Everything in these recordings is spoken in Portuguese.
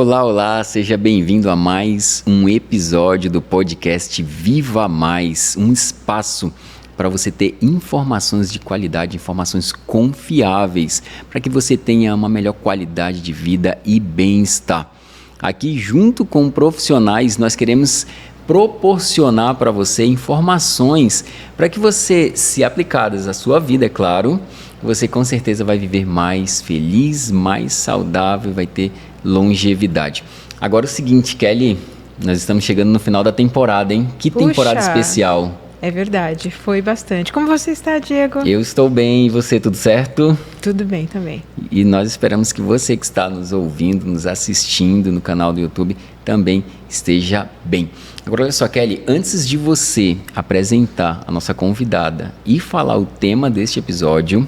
Olá, olá, seja bem-vindo a mais um episódio do podcast Viva Mais, um espaço para você ter informações de qualidade, informações confiáveis, para que você tenha uma melhor qualidade de vida e bem-estar. Aqui, junto com profissionais, nós queremos proporcionar para você informações para que você, se aplicadas à sua vida, é claro, você com certeza vai viver mais feliz, mais saudável, vai ter longevidade. Agora o seguinte, Kelly, nós estamos chegando no final da temporada, hein? Que temporada especial. É verdade, foi bastante. Como você está, Diego? Eu estou bem, e você, tudo certo? Tudo bem também. E nós esperamos que você que está nos ouvindo, nos assistindo no canal do YouTube, também esteja bem. Agora olha só, Kelly, antes de você apresentar a nossa convidada e falar o tema deste episódio,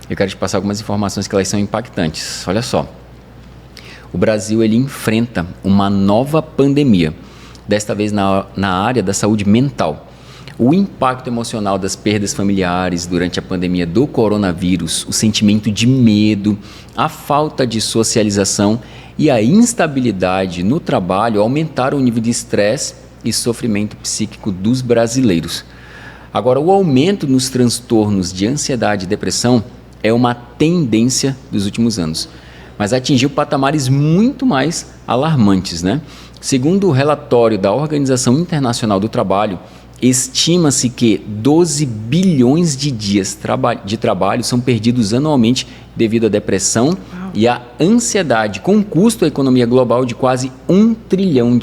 eu quero te passar algumas informações que elas são impactantes. Olha só, o Brasil ele enfrenta uma nova pandemia, desta vez na área da saúde mental. O impacto emocional das perdas familiares durante a pandemia do coronavírus, o sentimento de medo, a falta de socialização e a instabilidade no trabalho aumentaram o nível de estresse e sofrimento psíquico dos brasileiros. Agora, o aumento nos transtornos de ansiedade e depressão é uma tendência dos últimos anos, mas atingiu patamares muito mais alarmantes, né? Segundo o relatório da Organização Internacional do Trabalho, estima-se que 12 bilhões de dias de trabalho são perdidos anualmente devido à depressão e à ansiedade, com um custo à economia global de quase $1 trilhão.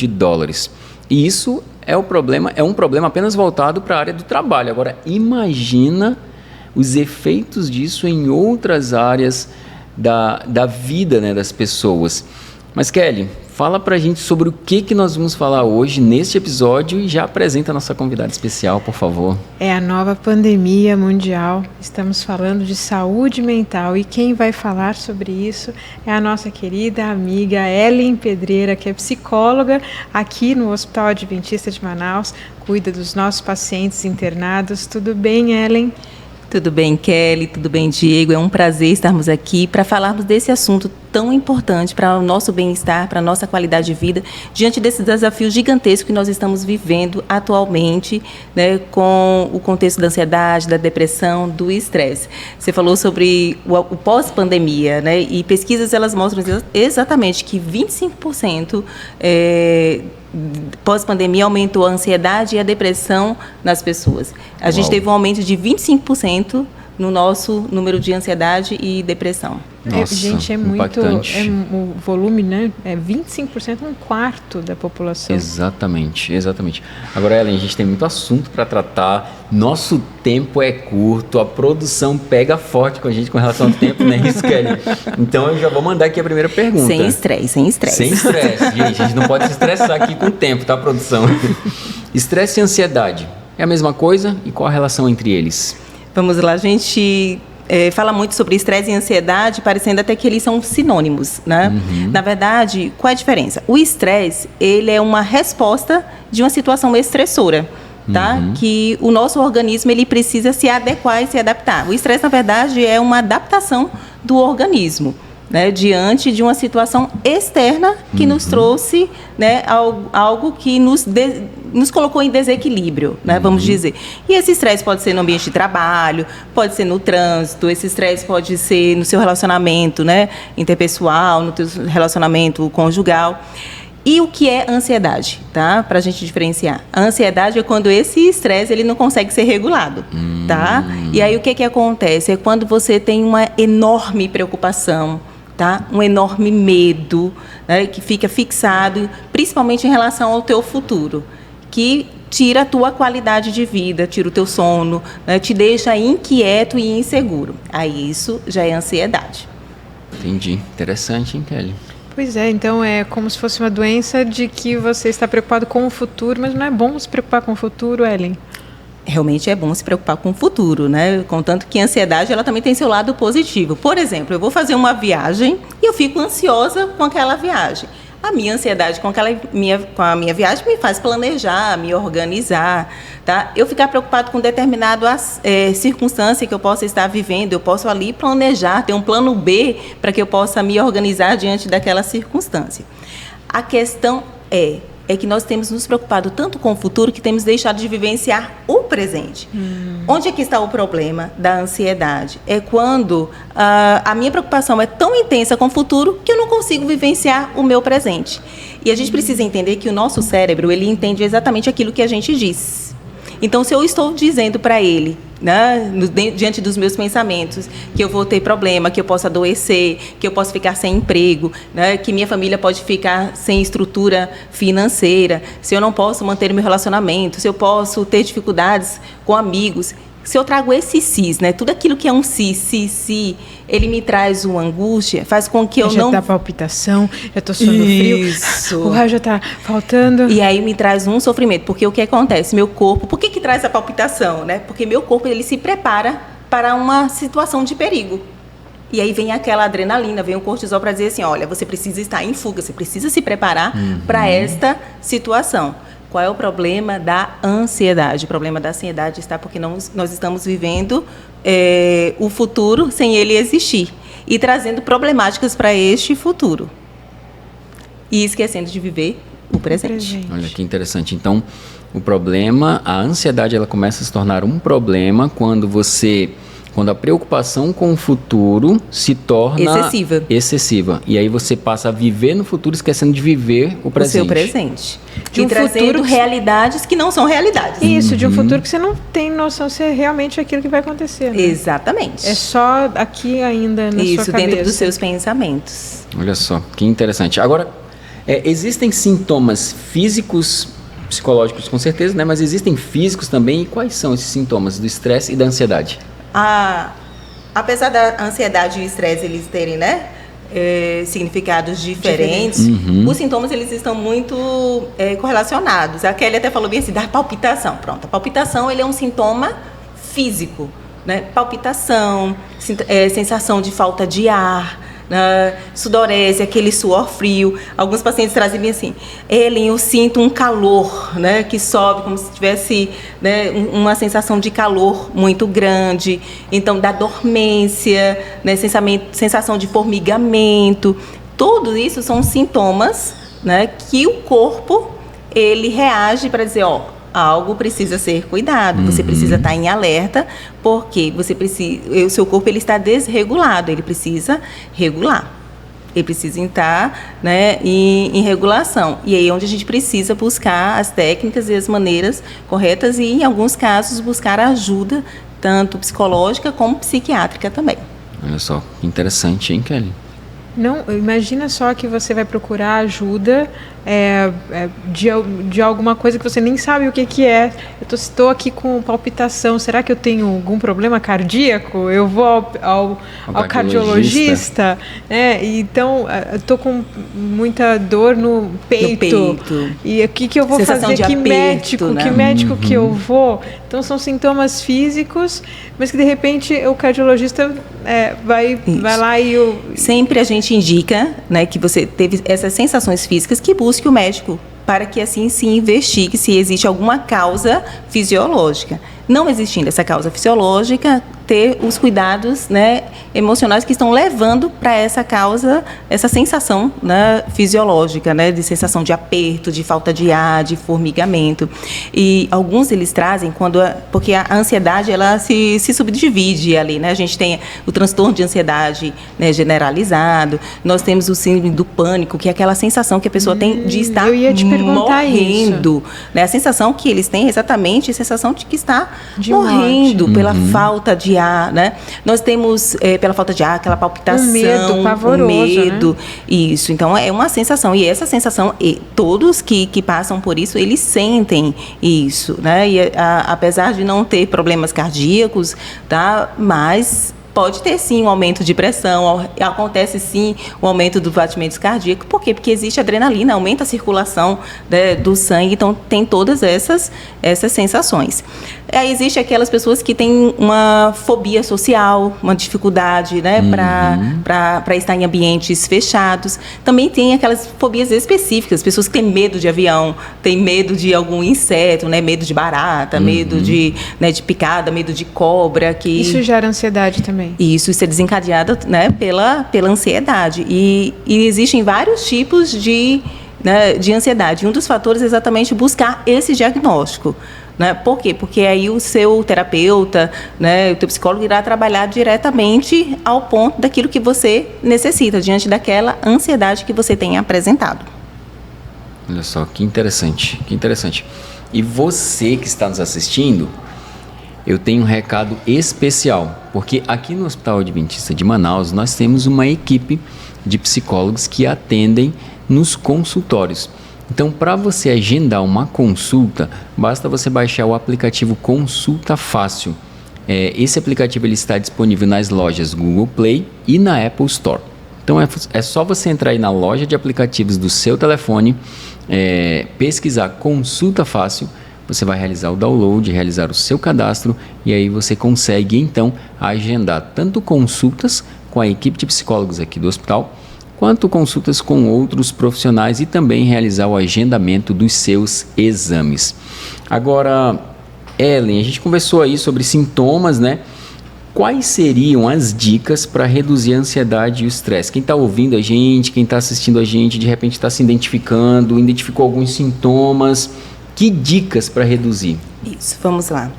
E isso é um problema apenas voltado para a área do trabalho. Agora, imagina os efeitos disso em outras áreas da vida, né, das pessoas. Mas, Kelly, fala pra gente sobre o que nós vamos falar hoje neste episódio e já apresenta a nossa convidada especial, por favor. É a nova pandemia mundial, estamos falando de saúde mental e quem vai falar sobre isso é a nossa querida amiga Ellen Pedreira, que é psicóloga aqui no Hospital Adventista de Manaus, cuida dos nossos pacientes internados. Tudo bem, Ellen? Tudo bem, Kelly, tudo bem, Diego? É um prazer estarmos aqui para falarmos desse assunto tão importante para o nosso bem-estar, para a nossa qualidade de vida, diante desse desafio gigantesco que nós estamos vivendo atualmente, né, com o contexto da ansiedade, da depressão, do estresse. Você falou sobre o pós-pandemia, né, e pesquisas elas mostram exatamente que 25% pós-pandemia aumentou a ansiedade e a depressão nas pessoas. A gente teve um aumento de 25% no nosso número de ansiedade e depressão. Nossa, gente, é muito... o volume, né? É 25%, um quarto da população. Exatamente. Agora, Ellen, a gente tem muito assunto para tratar. Nosso tempo é curto, a produção pega forte com a gente com relação ao tempo, não é isso, Kelly? Então, eu já vou mandar aqui a primeira pergunta. Sem estresse. Sem estresse. Gente, a gente não pode se estressar aqui com o tempo, tá, produção? Estresse e ansiedade é a mesma coisa? E qual a relação entre eles? Vamos lá, a gente fala muito sobre estresse e ansiedade, parecendo até que eles são sinônimos, né? Uhum. Na verdade, qual é a diferença? O estresse, ele é uma resposta de uma situação estressora, tá? Uhum. Que o nosso organismo, ele precisa se adequar e se adaptar. O estresse, na verdade, é uma adaptação do organismo, né, diante de uma situação externa que nos trouxe, né, algo que nos colocou em desequilíbrio, né, vamos dizer. E esse estresse pode ser no ambiente de trabalho, pode ser no trânsito, esse estresse pode ser no seu relacionamento, né, interpessoal, no seu relacionamento conjugal. E o que é ansiedade, tá? Para a gente diferenciar. A ansiedade é quando esse estresse ele não consegue ser regulado, tá? E aí o que acontece? É quando você tem uma enorme preocupação, tá? Um enorme medo, né? Que fica fixado, principalmente em relação ao teu futuro, que tira a tua qualidade de vida, tira o teu sono, né? Te deixa inquieto e inseguro. Aí isso já é ansiedade. Entendi. Interessante, hein, Kelly? Pois é, então é como se fosse uma doença de que você está preocupado com o futuro, mas não é bom se preocupar com o futuro, Ellen? Realmente é bom se preocupar com o futuro, né? Contanto que a ansiedade ela também tem seu lado positivo. Por exemplo, eu vou fazer uma viagem e eu fico ansiosa com aquela viagem. A minha ansiedade com a minha viagem me faz planejar, me organizar, tá? Eu ficar preocupado com determinada circunstância que eu possa estar vivendo, eu posso ali planejar, ter um plano B para que eu possa me organizar diante daquela circunstância. A questão é que nós temos nos preocupado tanto com o futuro que temos deixado de vivenciar o presente. Onde é que está o problema da ansiedade? É quando a minha preocupação é tão intensa com o futuro que eu não consigo vivenciar o meu presente. E a gente precisa entender que o nosso cérebro, ele entende exatamente aquilo que a gente diz. Então, se eu estou dizendo para ele, né, diante dos meus pensamentos, que eu vou ter problema, que eu posso adoecer, que eu posso ficar sem emprego, né, que minha família pode ficar sem estrutura financeira, se eu não posso manter o meu relacionamento, se eu posso ter dificuldades com amigos, se eu trago esse cis, né, tudo aquilo que é um si, ele me traz uma angústia, faz com que eu já não... Já tá palpitação, já tô suando frio, o ar já tá faltando. E aí me traz um sofrimento, porque o que acontece? Meu corpo, por que traz a palpitação, né? Porque meu corpo, ele se prepara para uma situação de perigo. E aí vem aquela adrenalina, vem o cortisol para dizer assim, olha, você precisa estar em fuga, você precisa se preparar para esta situação. Qual é o problema da ansiedade? O problema da ansiedade está porque nós estamos vivendo o futuro sem ele existir e trazendo problemáticas para este futuro e esquecendo de viver o presente. Olha que interessante. Então, o problema, a ansiedade, ela começa a se tornar um problema quando a preocupação com o futuro se torna excessiva. E aí você passa a viver no futuro esquecendo de viver o presente. O seu presente. E trazendo realidades que não são realidades. Isso, de um futuro que você não tem noção se é realmente aquilo que vai acontecer. Né? Exatamente. É só aqui ainda na sua cabeça. Isso, dentro dos seus pensamentos. Olha só, que interessante. Agora, existem sintomas físicos, psicológicos com certeza, né? Mas existem físicos também. E quais são esses sintomas do estresse e da ansiedade? Apesar da ansiedade e o estresse eles terem, né, significados diferentes, os sintomas eles estão muito correlacionados. A Kelly até falou bem assim, da palpitação. Pronto, a palpitação ele é um sintoma físico, né? Palpitação, sensação de falta de ar, sudorese, aquele suor frio. Alguns pacientes trazem bem assim, Ellen, eu sinto um calor, né, que sobe como se tivesse, né, uma sensação de calor muito grande. Então, da dormência, né, sensação de formigamento. Tudo isso são sintomas, né, que o corpo ele reage para dizer, algo precisa ser cuidado, você precisa estar em alerta, porque o seu corpo ele está desregulado, ele precisa regular. Ele precisa estar, né, em regulação. E aí é onde a gente precisa buscar as técnicas e as maneiras corretas e, em alguns casos, buscar ajuda, tanto psicológica como psiquiátrica também. Olha só, que interessante, hein, Kelly? Não, imagina só que você vai procurar ajuda de alguma coisa que você nem sabe o que é. Eu estou aqui com palpitação, será que eu tenho algum problema cardíaco? Eu vou ao cardiologista, né? Então, eu estou com muita dor no peito. E o que eu vou fazer? Que médico que eu vou? Então, são sintomas físicos, mas que de repente o cardiologista vai lá e... Sempre a gente indica, né, que você teve essas sensações físicas, que busque o médico para que assim se investigue se existe alguma causa fisiológica. Não existindo essa causa fisiológica, ter os cuidados, né, emocionais que estão levando para essa causa, essa sensação, né, fisiológica, né, de sensação de aperto, de falta de ar, de formigamento. E alguns eles trazem porque a ansiedade ela se subdivide ali, né? A gente tem o transtorno de ansiedade, né, generalizado. Nós temos o síndrome do pânico, que é aquela sensação que a pessoa tem de estar morrendo, né? A sensação que eles têm é exatamente a sensação de que está morrendo pela falta de ar, né? Nós temos, pela falta de ar, aquela palpitação, um medo pavoroso, né? Isso, então é uma sensação, e essa sensação, todos que passam por isso, eles sentem isso, né? E apesar de não ter problemas cardíacos, tá? Mas pode ter sim um aumento de pressão, acontece sim um aumento do batimento cardíaco. Por quê? Porque existe adrenalina, aumenta a circulação, né, do sangue, então tem todas essas sensações. Existem aquelas pessoas que têm uma fobia social, uma dificuldade, né, para estar em ambientes fechados. Também tem aquelas fobias específicas, pessoas que têm medo de avião, têm medo de algum inseto, né, medo de barata, medo de picada, medo de cobra. Isso gera ansiedade também. Isso é desencadeado, né, pela ansiedade. E existem vários tipos de né, de ansiedade. Um dos fatores é exatamente buscar esse diagnóstico. Né? Por quê? Porque aí o seu terapeuta, né, o teu psicólogo irá trabalhar diretamente ao ponto daquilo que você necessita, diante daquela ansiedade que você tem apresentado. Olha só, que interessante, que interessante. E você que está nos assistindo, eu tenho um recado especial, porque aqui no Hospital Adventista de Manaus nós temos uma equipe de psicólogos que atendem nos consultórios. Então, para você agendar uma consulta, basta você baixar o aplicativo Consulta Fácil. Esse aplicativo ele está disponível nas lojas Google Play e na Apple Store. Então, é só você entrar aí na loja de aplicativos do seu telefone, pesquisar Consulta Fácil, você vai realizar o download, realizar o seu cadastro e aí você consegue, então, agendar tanto consultas com a equipe de psicólogos aqui do hospital, quanto consultas com outros profissionais e também realizar o agendamento dos seus exames. Agora, Ellen, a gente conversou aí sobre sintomas, né? Quais seriam as dicas para reduzir a ansiedade e o estresse? Quem está ouvindo a gente, quem está assistindo a gente, de repente está se identificou alguns sintomas. Que dicas para reduzir? Isso, vamos lá.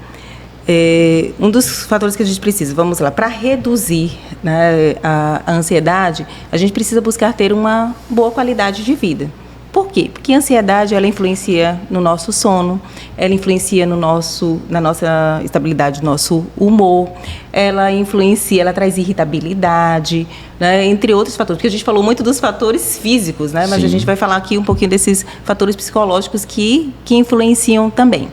Um dos fatores que a gente precisa, vamos lá, para reduzir, né, a ansiedade, a gente precisa buscar ter uma boa qualidade de vida. Por quê? Porque a ansiedade, ela influencia no nosso sono, ela influencia na nossa estabilidade, no nosso humor, ela traz irritabilidade, né, entre outros fatores, porque a gente falou muito dos fatores físicos, né, mas a gente vai falar aqui um pouquinho desses fatores psicológicos que influenciam também.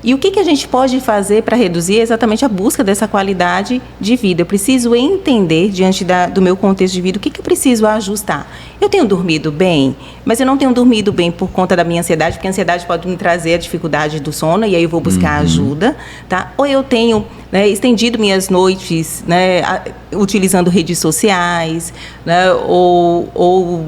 E o que a gente pode fazer para reduzir é exatamente a busca dessa qualidade de vida. Eu preciso entender, diante do meu contexto de vida, o que eu preciso ajustar. Eu tenho dormido bem, mas eu não tenho dormido bem por conta da minha ansiedade, porque a ansiedade pode me trazer a dificuldade do sono, e aí eu vou buscar ajuda, tá? Ou eu tenho, né, estendido minhas noites, né, utilizando redes sociais, né, ou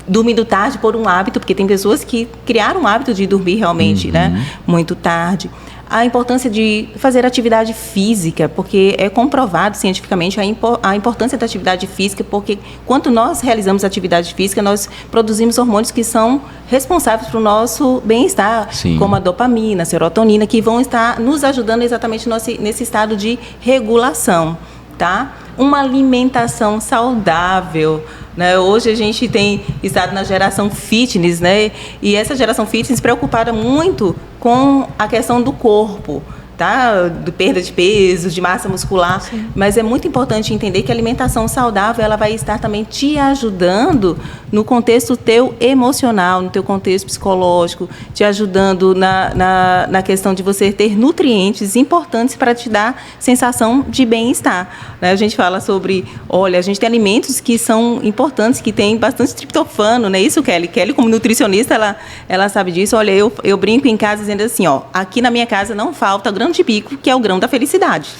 dormindo tarde por um hábito, porque tem pessoas que criaram um hábito de dormir realmente, né, muito tarde. A importância de fazer atividade física, porque é comprovado cientificamente a importância da atividade física, porque quando nós realizamos atividade física, nós produzimos hormônios que são responsáveis para o nosso bem-estar, como a dopamina, a serotonina, que vão estar nos ajudando exatamente nesse estado de regulação, tá? Uma alimentação saudável, né? Hoje a gente tem estado na geração fitness, né? E essa geração fitness preocupada muito com a questão do corpo, tá? De perda de peso, de massa muscular. Sim. Mas é muito importante entender que a alimentação saudável ela vai estar também te ajudando no contexto teu emocional, no teu contexto psicológico, te ajudando na questão de você ter nutrientes importantes para te dar sensação de bem-estar. Né? A gente fala sobre, olha, a gente tem alimentos que são importantes, que tem bastante triptofano, não é isso, Kelly? Kelly, como nutricionista, ela sabe disso. Olha, eu brinco em casa dizendo assim, ó, aqui na minha casa não falta grão de bico, que é o grão da felicidade.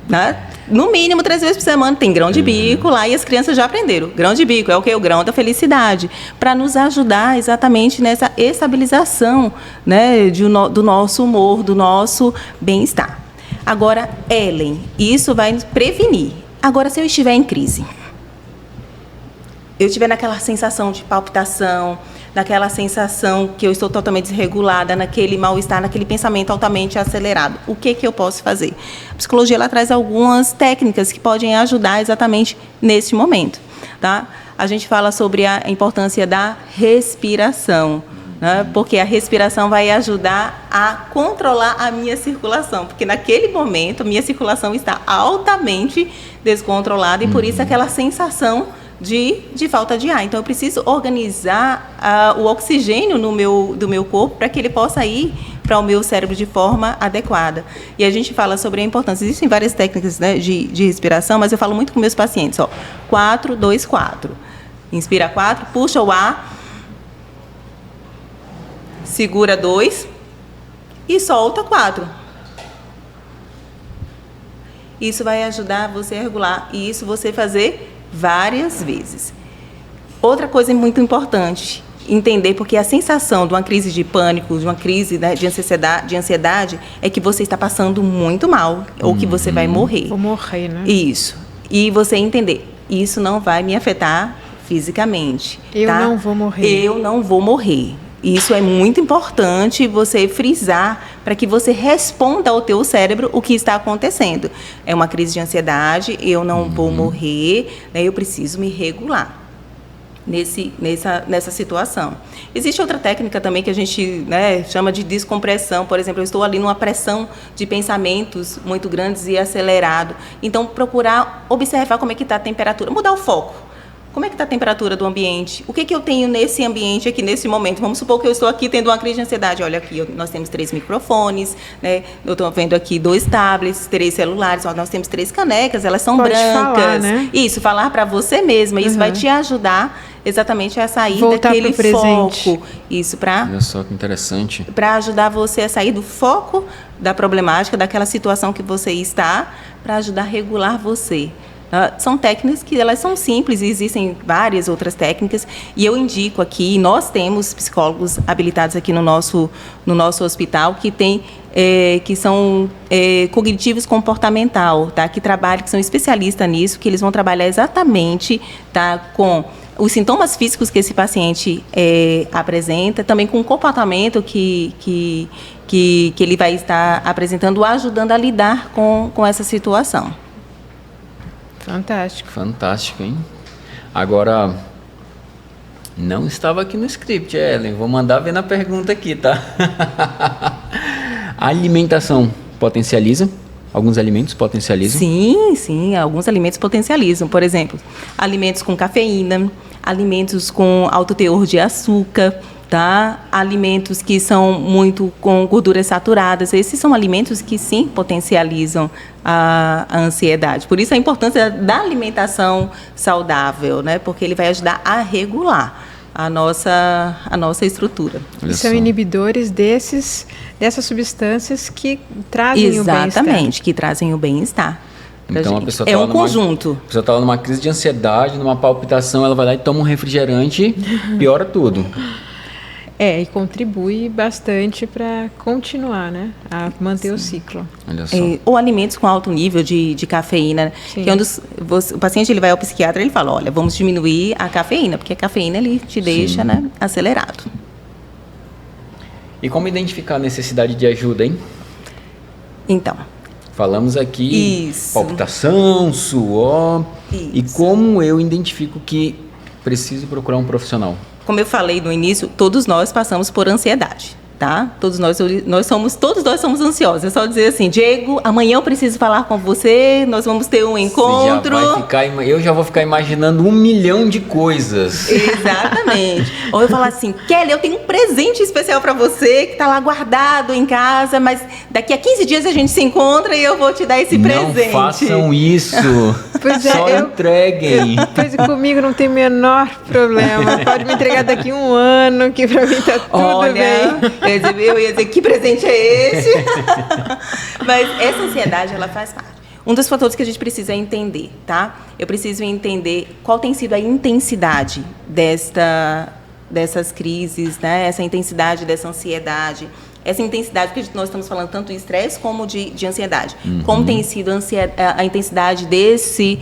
Né? No mínimo 3 vezes por semana tem grão de bico lá e as crianças já aprenderam. Grão de bico é o que? O grão da felicidade. Para nos ajudar exatamente nessa estabilização, né, do nosso humor, do nosso bem-estar. Agora, Ellen, isso vai nos prevenir. Agora, se eu estiver em crise, eu estiver naquela sensação de palpitação, naquela sensação que eu estou totalmente desregulada, naquele mal-estar, naquele pensamento altamente acelerado. O que eu posso fazer? A psicologia ela traz algumas técnicas que podem ajudar exatamente nesse momento. Tá? A gente fala sobre a importância da respiração, né? Porque a respiração vai ajudar a controlar a minha circulação, porque naquele momento a minha circulação está altamente descontrolada e por isso aquela sensação de falta de ar. Então, eu preciso organizar o oxigênio do meu corpo para que ele possa ir para o meu cérebro de forma adequada. E a gente fala sobre a importância. Existem várias técnicas, né, de respiração, mas eu falo muito com meus pacientes. 4, 2, 4. Inspira 4, puxa o ar, segura 2 e solta 4. Isso vai ajudar você a regular. E isso você fazer várias vezes. Outra coisa muito importante, entender, porque a sensação de uma crise de pânico, de uma crise, né, de ansiedade, é que você está passando muito mal, ou que você vai morrer. Vou morrer, né? Isso. E você entender, isso não vai me afetar fisicamente. Eu tá? não vou morrer. Eu não vou morrer. Isso é muito importante você frisar para que você responda ao teu cérebro o que está acontecendo. É uma crise de ansiedade, eu não vou morrer, né, eu preciso me regular nessa situação. Existe outra técnica também que a gente, né, chama de descompressão. Por exemplo, eu estou ali numa pressão de pensamentos muito grandes e acelerado. Então, procurar observar como é que está a temperatura, mudar o foco. Como é que está a temperatura do ambiente? O que eu tenho nesse ambiente aqui, nesse momento? Vamos supor que eu estou aqui tendo uma crise de ansiedade. Olha aqui, nós temos 3 microfones, né? Eu estou vendo aqui 2 tablets, 3 celulares, nós temos 3 canecas, elas são Pode brancas. falar, né? Isso, falar para você mesma. Isso vai te ajudar exatamente a sair Voltar daquele pro presente. foco. Isso, Olha só que interessante. para ajudar você a sair do foco da problemática, daquela situação que você está, para ajudar a regular você. São técnicas que elas são simples, e existem várias outras técnicas, e eu indico aqui, nós temos psicólogos habilitados aqui no nosso hospital que são cognitivos comportamental, tá? Que são especialistas nisso, que eles vão trabalhar exatamente, tá, com os sintomas físicos que esse paciente apresenta, também com o comportamento que ele vai estar apresentando, ajudando a lidar com essa situação. Fantástico. Fantástico, hein? Agora, não estava aqui no script, Ellen. Vou mandar ver na pergunta aqui, tá? A alimentação potencializa? Alguns alimentos potencializam? Sim, alguns alimentos potencializam. Por exemplo, alimentos com cafeína, alimentos com alto teor de açúcar, tá? Alimentos que são muito com gorduras saturadas. Esses são alimentos que sim potencializam a ansiedade. Por isso a importância da alimentação saudável, né? Porque ele vai ajudar a regular a nossa estrutura. E são inibidores dessas substâncias que trazem o bem-estar. Exatamente, que trazem o bem-estar. Então a pessoa é um conjunto. A pessoa está numa crise de ansiedade, numa palpitação, ela vai lá e toma um refrigerante, piora tudo. E contribui bastante para continuar, né? A manter o ciclo. Olha só. Ou alimentos com alto nível de cafeína. Sim. Que o paciente ele vai ao psiquiatra e ele fala, olha, vamos diminuir a cafeína, porque a cafeína ele te deixa, né, acelerado. E como identificar a necessidade de ajuda, hein? Então. Falamos aqui palpitação, suor. Isso. E como eu identifico que preciso procurar um profissional? Como eu falei no início, todos nós passamos por ansiedade, tá? Todos nós somos ansiosos. É só dizer assim, Diego, amanhã eu preciso falar com você, nós vamos ter um encontro. Eu já vou ficar imaginando 1 milhão de coisas. Exatamente. Ou eu falar assim, Kelly, eu tenho um presente especial para você que está lá guardado em casa, mas daqui a 15 dias a gente se encontra e eu vou te dar esse presente. Não façam isso. Pois Só entreguem. Pois comigo não tem o menor problema. Pode me entregar daqui 1 ano, que para mim tá tudo bem. Eu ia dizer, que presente é esse? Mas essa ansiedade, ela faz parte. Um dos fatores que a gente precisa entender, tá? Eu preciso entender qual tem sido a intensidade dessas crises, né? Essa intensidade dessa ansiedade. Essa intensidade, porque nós estamos falando tanto de estresse como de ansiedade. Uhum. Como tem sido a intensidade desse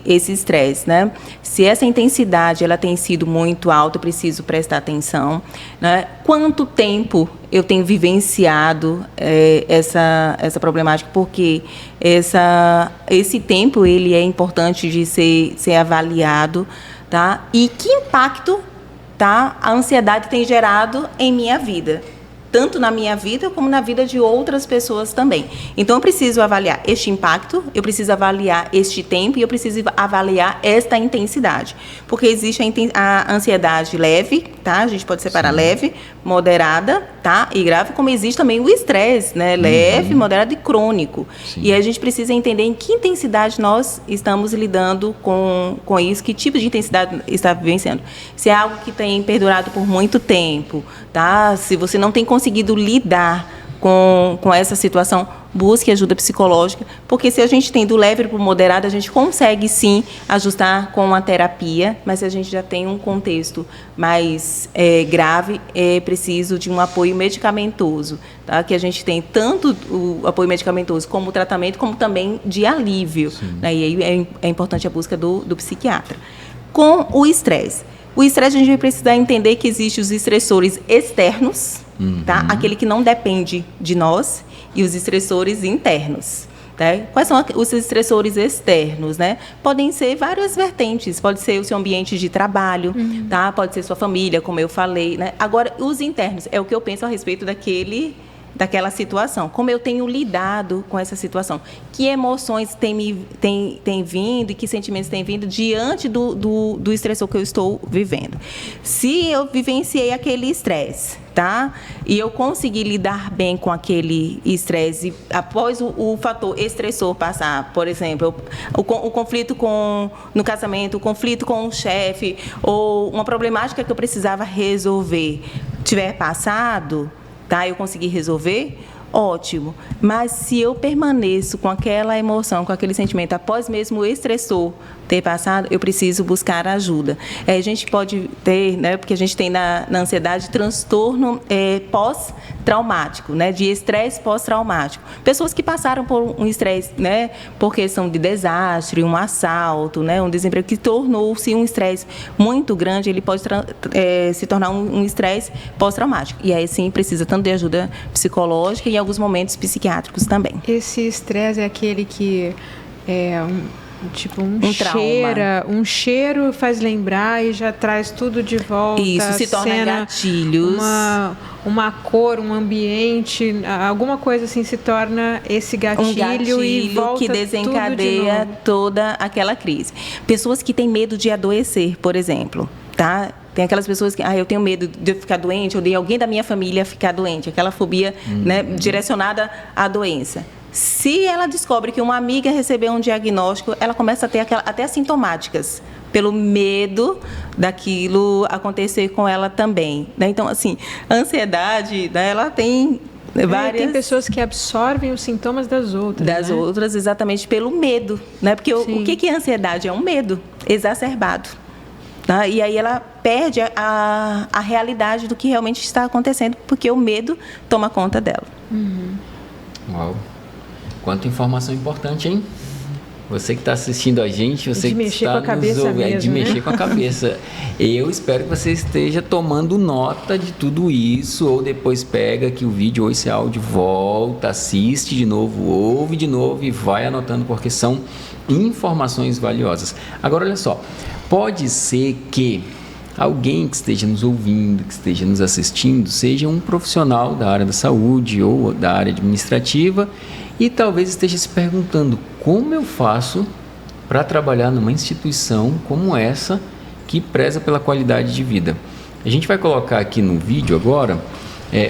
estresse, né? Se essa intensidade ela tem sido muito alta, eu preciso prestar atenção, né? Quanto tempo eu tenho vivenciado essa problemática? Porque esse tempo ele é importante de ser avaliado, tá? E que impacto, tá, a ansiedade tem gerado em minha vida? Tanto na minha vida como na vida de outras pessoas também. Então, eu preciso avaliar este impacto, eu preciso avaliar este tempo e eu preciso avaliar esta intensidade. Porque existe a ansiedade leve, tá? A gente pode separar leve, moderada, tá? E grave, como existe também o estresse, né? Leve, moderado e crônico. Sim. E a gente precisa entender em que intensidade nós estamos lidando com isso, que tipo de intensidade está vivenciando. Se é algo que tem perdurado por muito tempo, tá? Se você não tem conseguido lidar com essa situação, busque ajuda psicológica, porque se a gente tem do leve para o moderado, a gente consegue sim ajustar com a terapia, mas se a gente já tem um contexto mais grave, é preciso de um apoio medicamentoso, tá? Que a gente tem tanto o apoio medicamentoso como o tratamento, como também de alívio, né? E aí é importante a busca do psiquiatra. com o estresse. O estresse a gente vai precisar entender que existem os estressores externos, tá? Aquele que não depende de nós, e os estressores internos. Tá? Quais são os estressores externos, né? Podem ser várias vertentes, pode ser o seu ambiente de trabalho, tá? Pode ser sua família, como eu falei, né? Agora, os internos, é o que eu penso a respeito daquela situação. Como eu tenho lidado com essa situação? Que emoções têm vindo e que sentimentos têm vindo diante do estressor que eu estou vivendo? Se eu vivenciei aquele estresse, tá? E eu consegui lidar bem com aquele estresse após o fator estressor passar, por exemplo, o conflito no casamento, o conflito com o chefe, ou uma problemática que eu precisava resolver, tiver passado, tá? Eu consegui resolver, ótimo. Mas se eu permaneço com aquela emoção, com aquele sentimento, após mesmo o estressor ter passado, eu preciso buscar ajuda. A gente pode ter, né, porque a gente tem na ansiedade, transtorno pós-traumático, né, de estresse pós-traumático. Pessoas que passaram por um estresse, né, por questão de desastre, um assalto, né, um desemprego que tornou-se um estresse muito grande, ele pode se tornar um estresse pós-traumático. E aí, sim, precisa tanto de ajuda psicológica e, em alguns momentos, psiquiátricos também. Esse estresse é aquele que tipo um cheiro faz lembrar e já traz tudo de volta. Isso, se torna gatilhos. Uma cor, um ambiente, alguma coisa assim se torna esse gatilho e volta que desencadeia tudo de toda aquela crise. Pessoas que têm medo de adoecer, por exemplo, tá? Tem aquelas pessoas que, eu tenho medo de eu ficar doente ou de alguém da minha família ficar doente, aquela fobia, né, direcionada à doença. Se ela descobre que uma amiga recebeu um diagnóstico, ela começa a ter até as sintomáticas, pelo medo daquilo acontecer com ela também, né? Então, assim, a ansiedade, né, ela tem várias... Tem pessoas que absorvem os sintomas das outras. Das outras, exatamente pelo medo, né? Porque o que é ansiedade? É um medo exacerbado. Tá? E aí ela perde a realidade do que realmente está acontecendo, porque o medo toma conta dela. Uau! Quanta informação importante, hein? Você que está assistindo a gente, você que está nos ouvindo, é de mexer com a cabeça. Eu espero que você esteja tomando nota de tudo isso, ou depois pega aqui o vídeo ou esse áudio, volta, assiste de novo, ouve de novo e vai anotando, porque são informações valiosas. Agora, olha só, pode ser que alguém que esteja nos ouvindo, que esteja nos assistindo, seja um profissional da área da saúde ou da área administrativa e talvez esteja se perguntando como eu faço para trabalhar numa instituição como essa que preza pela qualidade de vida. A gente vai colocar aqui no vídeo agora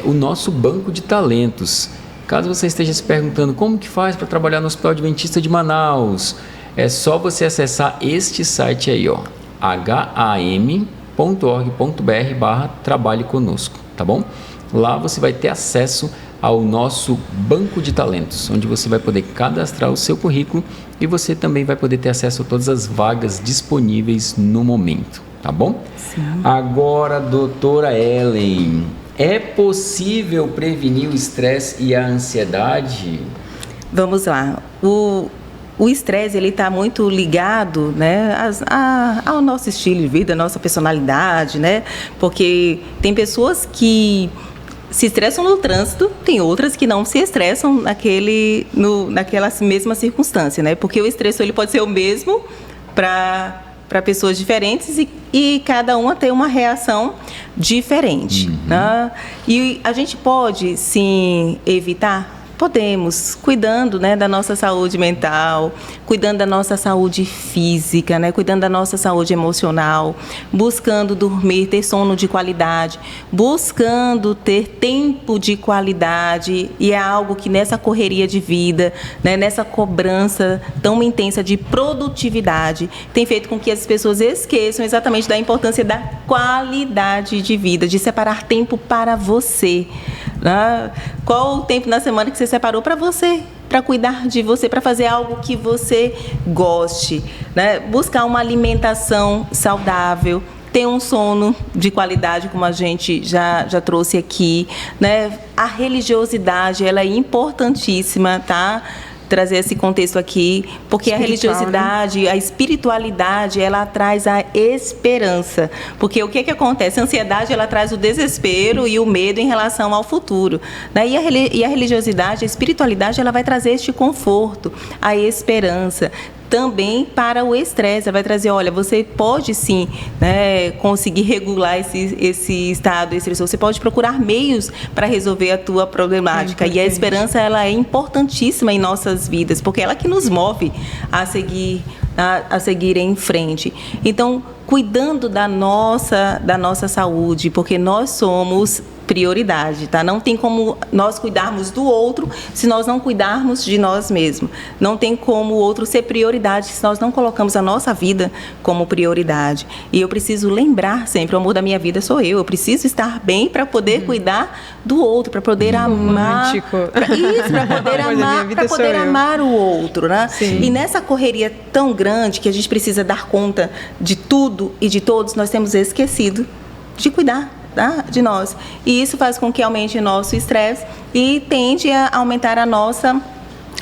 o nosso banco de talentos. Caso você esteja se perguntando como que faz para trabalhar no Hospital Adventista de Manaus, é só você acessar este site aí, ó, ham.org.br/trabalhe conosco, tá bom? Lá você vai ter acesso ao nosso banco de talentos, onde você vai poder cadastrar o seu currículo e você também vai poder ter acesso a todas as vagas disponíveis no momento, tá bom? Sim. Agora, doutora Ellen, é possível prevenir o estresse e a ansiedade? Vamos lá. O estresse, ele está muito ligado, né, ao nosso estilo de vida, à nossa personalidade, né? Porque tem pessoas que se estressam no trânsito, tem outras que não se estressam naquela mesma circunstância, né? Porque o estresse ele pode ser o mesmo para pessoas diferentes e cada uma tem uma reação diferente. Né? E a gente pode, sim, evitar? Podemos, cuidando, né, da nossa saúde mental, cuidando da nossa saúde física, né, cuidando da nossa saúde emocional, buscando dormir, ter sono de qualidade, buscando ter tempo de qualidade, e é algo que nessa correria de vida, né, nessa cobrança tão intensa de produtividade, tem feito com que as pessoas esqueçam exatamente da importância da qualidade de vida, de separar tempo para você. Qual o tempo na semana que você separou para você, para cuidar de você, para fazer algo que você goste, né? Buscar uma alimentação saudável, ter um sono de qualidade, como a gente já trouxe aqui, né? A religiosidade, ela é importantíssima, tá? trazer esse contexto aqui, porque a religiosidade, né? A espiritualidade, ela traz a esperança. Porque o que acontece? A ansiedade, ela traz o desespero e o medo em relação ao futuro. Né? E a religiosidade, a espiritualidade, ela vai trazer este conforto, a esperança. Também para o estresse, ela vai trazer, olha, você pode sim, né, conseguir regular esse estado estressor, você pode procurar meios para resolver a tua problemática, e a esperança, ela é importantíssima em nossas vidas, porque ela que nos move a seguir em frente. Então, cuidando da nossa saúde, porque nós somos prioridade, tá? Não tem como nós cuidarmos do outro se nós não cuidarmos de nós mesmos. Não tem como o outro ser prioridade se nós não colocamos a nossa vida como prioridade. E eu preciso lembrar sempre, o amor da minha vida sou eu. Eu preciso estar bem para poder cuidar do outro, para poder amar. Para poder amar o outro, né? Sim. E nessa correria tão grande que a gente precisa dar conta de tudo e de todos, nós temos esquecido de cuidar, tá? De nós. E isso faz com que aumente o nosso estresse e tende a aumentar a nossa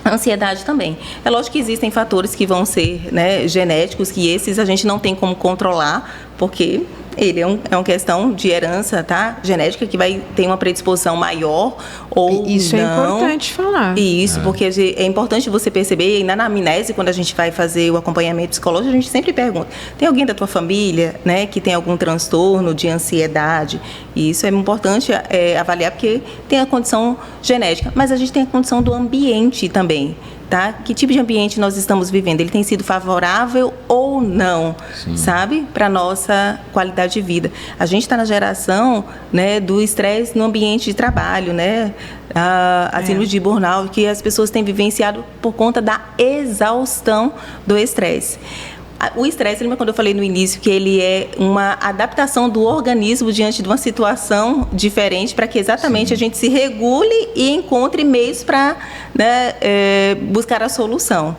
ansiedade também. É lógico que existem fatores que vão ser, né, genéticos, que esses a gente não tem como controlar, porque ele é uma questão de herança, tá? Genética, que vai ter uma predisposição maior ou isso não. É importante falar. Isso, porque é importante você perceber, e na anamnese, quando a gente vai fazer o acompanhamento psicológico, a gente sempre pergunta, tem alguém da tua família, né, que tem algum transtorno de ansiedade? E isso é importante avaliar, porque tem a condição genética, mas a gente tem a condição do ambiente também. Tá? Que tipo de ambiente nós estamos vivendo? Ele tem sido favorável ou não, sim, sabe? Para a nossa qualidade de vida. A gente está na geração, né, do estresse no ambiente de trabalho, né? A síndrome de burnout, que as pessoas têm vivenciado por conta da exaustão do estresse. O estresse, lembra quando eu falei no início que ele é uma adaptação do organismo diante de uma situação diferente, para que exatamente, sim, a gente se regule e encontre meios para, né, buscar a solução.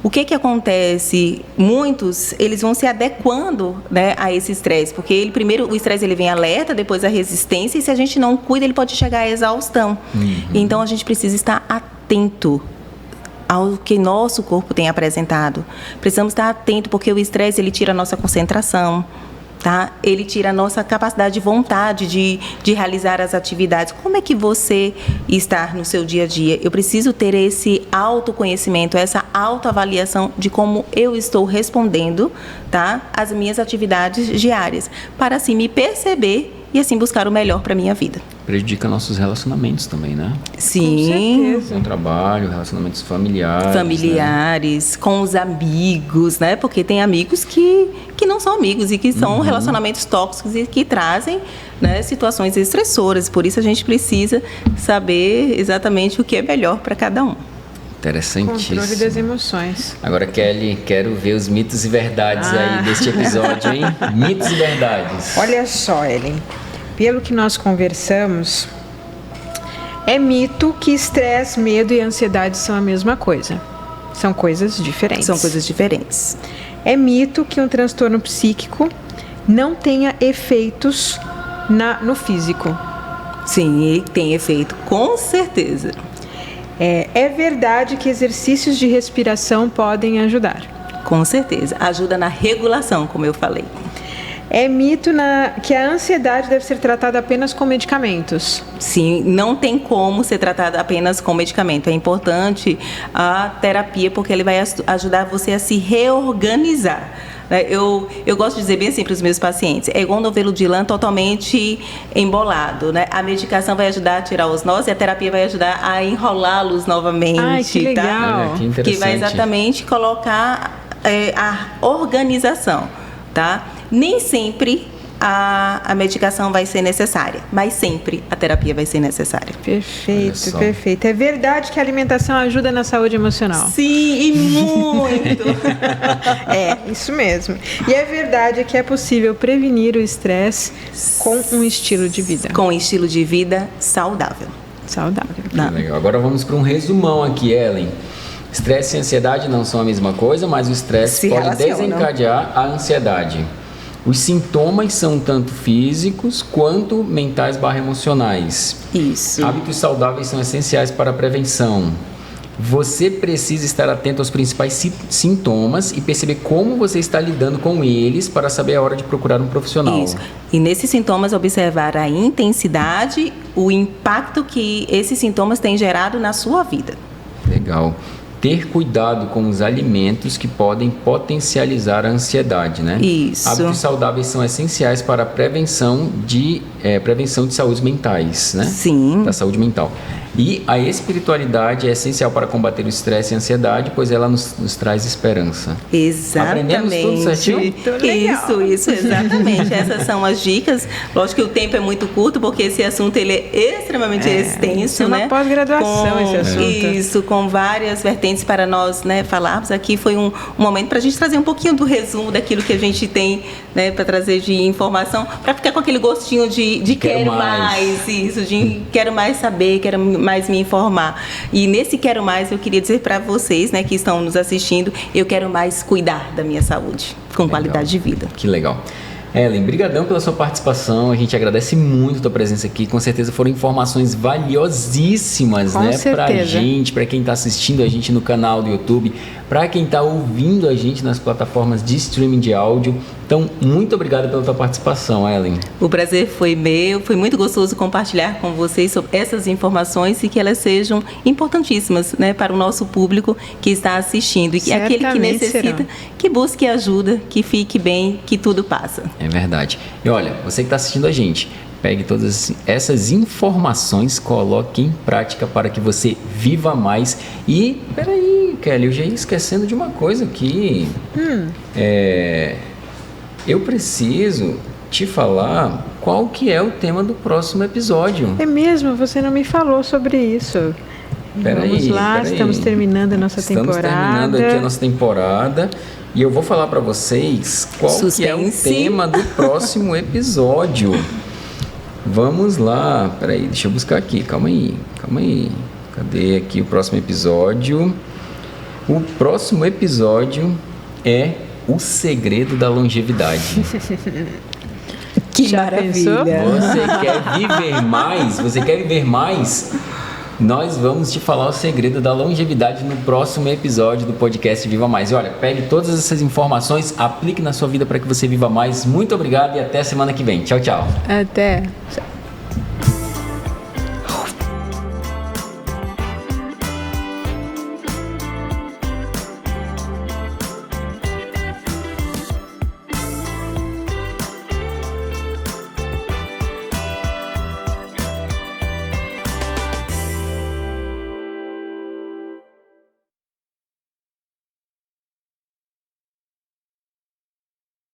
O que acontece? Muitos, eles vão se adequando, né, a esse estresse, porque primeiro o estresse ele vem alerta, depois a resistência, e se a gente não cuida, ele pode chegar à exaustão. Então, a gente precisa estar atento ao que nosso corpo tem apresentado. Precisamos estar atento, porque o estresse, ele tira a nossa concentração, tá? Ele tira a nossa capacidade de vontade de realizar as atividades. Como é que você está no seu dia a dia? Eu preciso ter esse autoconhecimento, essa autoavaliação de como eu estou respondendo, tá, às minhas atividades diárias, para assim me perceber e assim buscar o melhor para a minha vida. Prejudica nossos relacionamentos também, né? Sim. Com o trabalho, relacionamentos familiares. Familiares, né? Com os amigos, né? Porque tem amigos que não são amigos e que são relacionamentos tóxicos e que trazem, né, situações estressoras. Por isso a gente precisa saber exatamente o que é melhor para cada um. Interessantíssimo. Controle das emoções. Agora, Kelly, quero ver os mitos e verdades aí deste episódio, hein? Mitos e verdades. Olha só, Ellen. Pelo que nós conversamos, é mito que estresse, medo e ansiedade são a mesma coisa. São coisas diferentes. São coisas diferentes. É mito que um transtorno psíquico não tenha efeitos no físico. Sim, tem efeito, com certeza. É verdade que exercícios de respiração podem ajudar. Com certeza. Ajuda na regulação, como eu falei. É mito que a ansiedade deve ser tratada apenas com medicamentos. Sim, não tem como ser tratada apenas com medicamento. É importante a terapia, porque ele vai ajudar você a se reorganizar. Eu gosto de dizer bem assim para os meus pacientes, é igual um novelo de lã totalmente embolado, né? A medicação vai ajudar a tirar os nós e a terapia vai ajudar a enrolá-los novamente. Ai, que legal. Tá? Que interessante. Que vai exatamente colocar a organização, tá? Nem sempre a medicação vai ser necessária, mas sempre a terapia vai ser necessária. Perfeito, perfeito. É verdade que a alimentação ajuda na saúde emocional? Sim, e muito! Isso mesmo. E é verdade que é possível prevenir o estresse com um estilo de vida. Com um estilo de vida saudável. Saudável. Legal. Agora vamos para um resumão aqui, Ellen. Estresse e ansiedade não são a mesma coisa, mas o estresse pode desencadear a ansiedade. Os sintomas são tanto físicos quanto mentais/emocionais. Isso. Hábitos saudáveis são essenciais para a prevenção. você precisa estar atento aos principais sintomas e perceber como você está lidando com eles para saber a hora de procurar um profissional. Isso. E nesses sintomas, observar a intensidade, o impacto que esses sintomas têm gerado na sua vida. Legal. Ter cuidado com os alimentos que podem potencializar a ansiedade, né? Isso. Hábitos saudáveis são essenciais para a prevenção de saúdes mentais, né? Sim. Da saúde mental. E a espiritualidade é essencial para combater o estresse e a ansiedade, pois ela nos traz esperança. Exatamente. Aprendemos tudo certinho? Isso, exatamente. Essas são as dicas. Lógico que o tempo é muito curto, porque esse assunto ele é extremamente extenso, é uma pós-graduação esse assunto. Isso, com várias vertentes para nós, né, falarmos. Aqui foi um momento para a gente trazer um pouquinho do resumo daquilo que a gente tem, né, para trazer de informação, para ficar com aquele gostinho de quero mais, isso, de quero mais saber, quero mais me informar. E nesse quero mais, eu queria dizer para vocês, né, que estão nos assistindo, eu quero mais cuidar da minha saúde, com qualidade de vida. Que legal. Ellen, brigadão pela sua participação, a gente agradece muito a tua presença aqui, com certeza foram informações valiosíssimas, né, pra gente, para quem está assistindo a gente no canal do YouTube, para quem está ouvindo a gente nas plataformas de streaming de áudio. Então, muito obrigado pela tua participação, Ellen. O prazer foi meu, foi muito gostoso compartilhar com vocês sobre essas informações e que elas sejam importantíssimas, né, para o nosso público que está assistindo e que aquele que necessita, que busque ajuda, que fique bem, que tudo passa. É verdade. E olha, você que está assistindo a gente, pegue todas essas informações, coloque em prática para que você viva mais. E, peraí, Kelly, eu já ia esquecendo de uma coisa aqui. Eu preciso te falar qual que é o tema do próximo episódio. É mesmo? Você não me falou sobre isso. Vamos lá, estamos terminando a nossa temporada. Estamos terminando aqui a nossa temporada. E eu vou falar para vocês qual que é o tema do próximo episódio. Vamos lá. Peraí, deixa eu buscar aqui. Calma aí. Cadê aqui o próximo episódio? O próximo episódio é O Segredo da Longevidade. Que maravilha! Você quer viver mais? Você quer viver mais? Nós vamos te falar o segredo da longevidade no próximo episódio do podcast Viva Mais. E olha, pegue todas essas informações, aplique na sua vida para que você viva mais. Muito obrigado e até semana que vem. Tchau, tchau. Até.